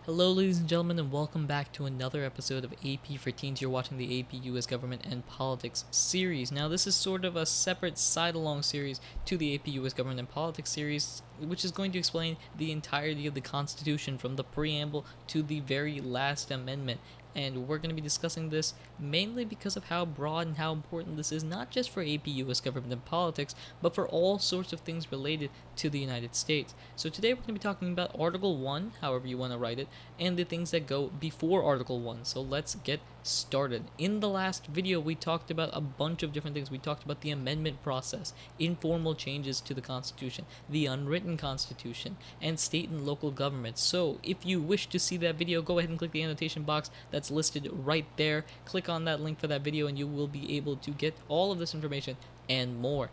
Hello, ladies and gentlemen, and welcome back to another episode of AP for Teens. You're watching the AP US Government and Politics series. Now, this is sort of a separate side-along series to the AP US Government and Politics series, which is going to explain the entirety of the Constitution from the preamble to the very last amendment. And we're going to be discussing this mainly because of how broad and how important this is, not just for AP US Government and Politics, but for all sorts of things related to the United States. So today we're going to be talking about Article 1, however you want to write it, and the things that go before Article 1. So let's get started. In the last video, we talked about a bunch of different things. We talked about the amendment process, informal changes to the Constitution, the unwritten Constitution, and state and local governments. So if you wish to see that video, go ahead and click the annotation box that's listed right there. Click on that link for that video and you will be able to get all of this information and more.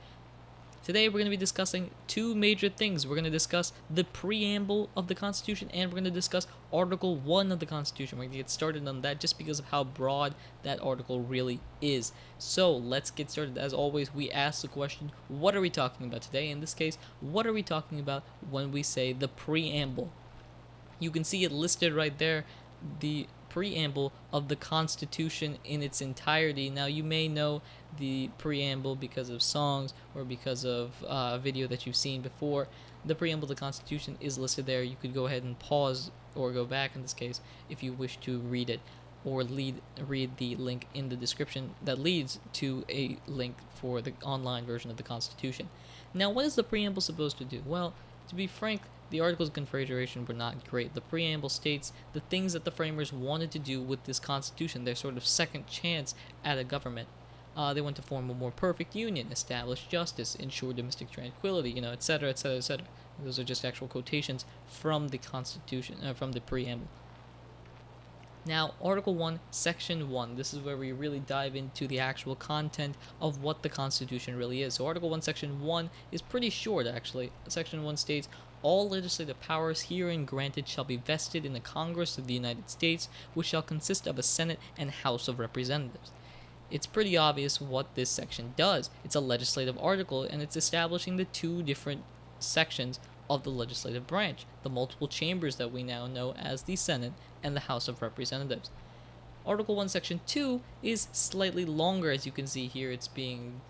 Today we're going to be discussing two major things. We're going to discuss the preamble of the Constitution and we're going to discuss Article 1 of the Constitution. We're going to get started on that just because of how broad that article really is. So let's get started. As always, we ask the question, what are we talking about today? In this case, what are we talking about when we say the preamble? You can see it listed right there, the preamble of the Constitution in its entirety. Now, you may know the preamble because of songs or because of a video that you've seen before. The preamble of the Constitution is listed there. You could go ahead and pause or go back in this case if you wish to read it, or read the link in the description that leads to a link for the online version of the Constitution. Now, what is the preamble supposed to do? Well, to be frank, the Articles of Confederation were not great. The preamble states the things that the framers wanted to do with this Constitution, their sort of second chance at a government. They want to form a more perfect union, establish justice, ensure domestic tranquility, etc., etc., etc. Those are just actual quotations from the Constitution, from the preamble. Now, Article 1, Section 1. This is where we really dive into the actual content of what the Constitution really is. So Article 1, Section 1 is pretty short, actually. Section 1 states, all legislative powers herein granted shall be vested in the Congress of the United States, which shall consist of a Senate and House of Representatives. It's pretty obvious what this section does. It's a legislative article, and it's establishing the two different sections of the legislative branch, the multiple chambers that we now know as the Senate and the House of Representatives. Article 1, Section 2 is slightly longer, as you can see here. It's being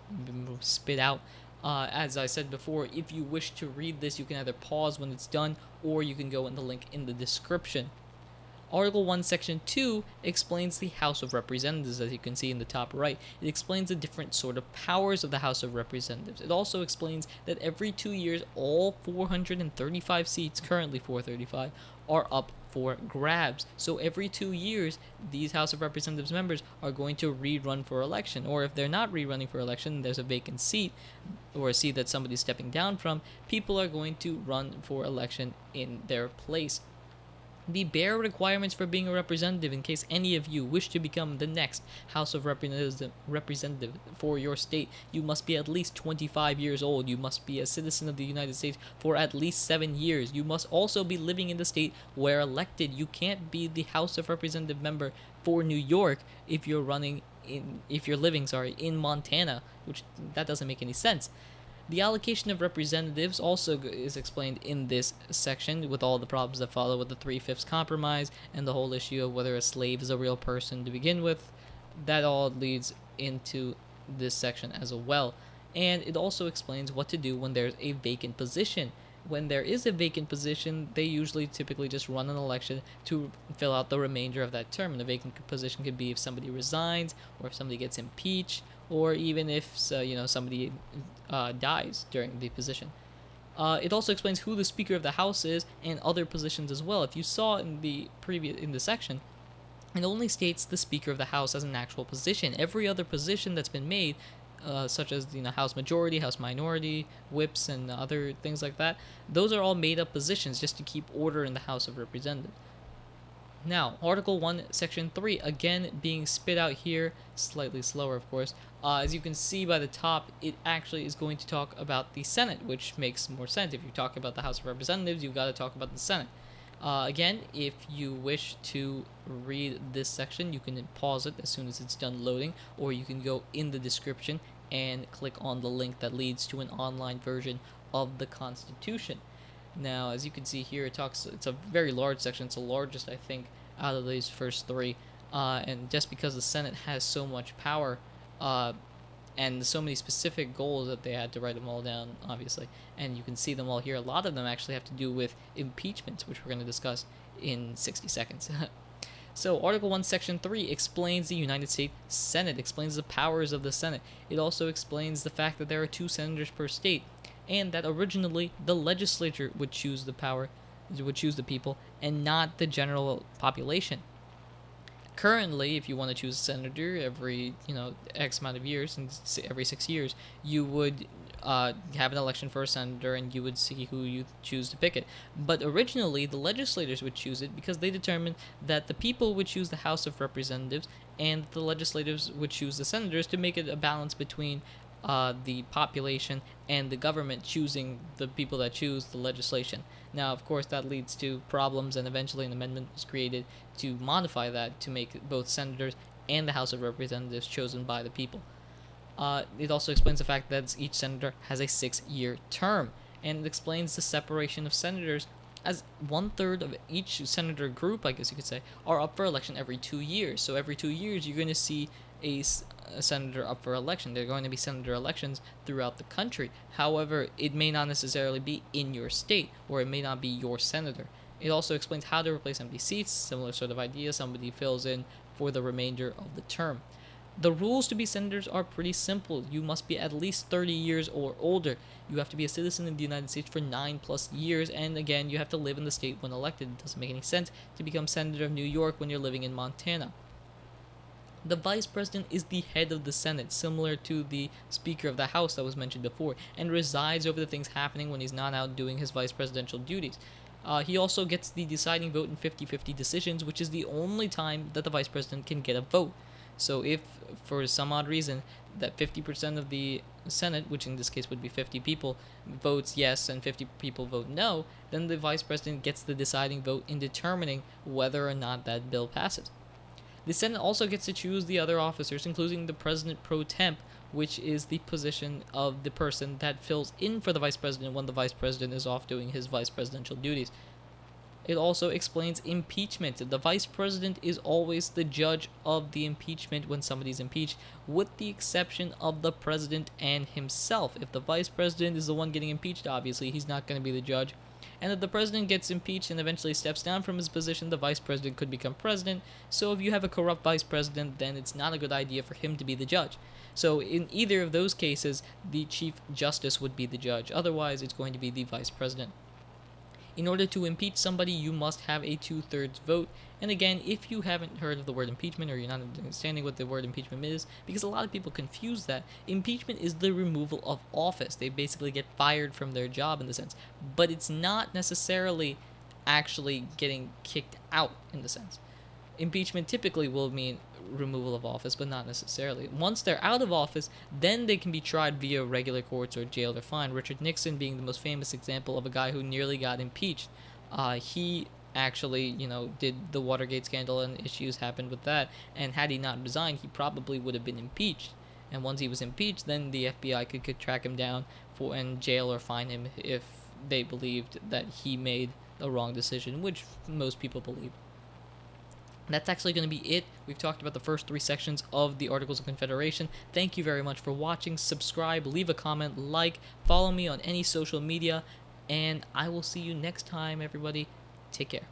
spit out. As I said before, if you wish to read this, you can either pause when it's done, or you can go in the link in the description. Article 1, Section 2 explains the House of Representatives, as you can see in the top right. It explains the different sort of powers of the House of Representatives. It also explains that every 2 years, all 435 seats, currently 435, are up for grabs. So every 2 years, these House of Representatives members are going to rerun for election. Or if they're not rerunning for election, there's a vacant seat, or a seat that somebody's stepping down from, people are going to run for election in their place. The bare requirements for being a representative, in case any of you wish to become the next House of Representative for your state, you must be at least 25 years old. You must be a citizen of the United States for at least 7 years. You must also be living in the state where elected. You can't be the House of Representative member for New York if you're living in Montana, which that doesn't make any sense. The allocation of representatives also is explained in this section, with all the problems that follow with the 3/5 compromise and the whole issue of whether a slave is a real person to begin with. That all leads into this section as well. And it also explains what to do when there's a vacant position. When there is a vacant position, they usually typically just run an election to fill out the remainder of that term. And a vacant position could be if somebody resigns, or if somebody gets impeached, or even if somebody dies during the position. It also explains who the Speaker of the House is and other positions as well. If you saw in the section, it only states the Speaker of the House as an actual position. Every other position that's been made, such as House Majority, House Minority, whips, and other things like that, those are all made-up positions just to keep order in the House of Representatives. Now, Article 1, Section 3, again being spit out here, slightly slower of course. As you can see by the top, it actually is going to talk about the Senate, which makes more sense. If you talk about the House of Representatives, you've got to talk about the Senate. Again, if you wish to read this section, you can pause it as soon as it's done loading, or you can go in the description and click on the link that leads to an online version of the Constitution. Now, as you can see here, it's a very large section. It's the largest, I think, out of these first three. And just because the Senate has so much power, and so many specific goals that they had to write them all down, obviously. And you can see them all here. A lot of them actually have to do with impeachment, which we're going to discuss in 60 seconds. So, Article 1, Section 3 explains the United States Senate, explains the powers of the Senate. It also explains the fact that there are 2 senators per state, and that originally the legislature would choose the people, and not the general population. Currently, if you want to choose a senator every, X amount of years, and every 6 years, you would have an election for a senator, and you would see who you choose to pick it. But originally, the legislators would choose it because they determined that the people would choose the House of Representatives, and the legislators would choose the senators to make it a balance between the population and the government choosing the people that choose the legislation. Now, of course, that leads to problems, and eventually an amendment was created to modify that to make both senators and the House of Representatives chosen by the people. It also explains the fact that each senator has a 6-year term, and it explains the separation of senators, as 1/3 of each senator group, I guess you could say, are up for election every 2 years. So every 2 years, you're going to see a senator up for election. There are going to be senator elections throughout the country. However, it may not necessarily be in your state, or it may not be your senator. It also explains how to replace empty seats, similar sort of idea. Somebody fills in for the remainder of the term. The rules to be senators are pretty simple. You must be at least 30 years or older. You have to be a citizen of the United States for 9+ years, and again, you have to live in the state when elected. It doesn't make any sense to become senator of New York when you're living in Montana. The vice president is the head of the Senate, similar to the Speaker of the House that was mentioned before, and resides over the things happening when he's not out doing his vice presidential duties. He also gets the deciding vote in 50-50 decisions, which is the only time that the vice president can get a vote. So if, for some odd reason, that 50% of the Senate, which in this case would be 50 people, votes yes and 50 people vote no, then the vice president gets the deciding vote in determining whether or not that bill passes. The Senate also gets to choose the other officers, including the President pro temp, which is the position of the person that fills in for the vice president when the vice president is off doing his vice presidential duties. It also explains impeachment. The vice president is always the judge of the impeachment when somebody's impeached, with the exception of the president and himself. If the vice president is the one getting impeached, obviously he's not going to be the judge. And if the president gets impeached and eventually steps down from his position, the vice president could become president. So if you have a corrupt vice president, then it's not a good idea for him to be the judge. So in either of those cases, the chief justice would be the judge. Otherwise, it's going to be the vice president. In order to impeach somebody, you must have a 2/3 vote. And again, if you haven't heard of the word impeachment, or you're not understanding what the word impeachment is, because a lot of people confuse that, impeachment is the removal of office. They basically get fired from their job in the sense. But it's not necessarily actually getting kicked out in the sense. Impeachment typically will mean removal of office, but not necessarily. Once they're out of office, then they can be tried via regular courts or jailed or fined. Richard Nixon being the most famous example of a guy who nearly got impeached. He actually, did the Watergate scandal, and issues happened with that, and had he not resigned, he probably would have been impeached. And once he was impeached, then the FBI could track him down and jail or fine him if they believed that he made a wrong decision, which most people believe. That's actually going to be it. We've talked about the first 3 sections of the Articles of Confederation. Thank you very much for watching. Subscribe, leave a comment, follow me on any social media, and I will see you next time, everybody. Take care.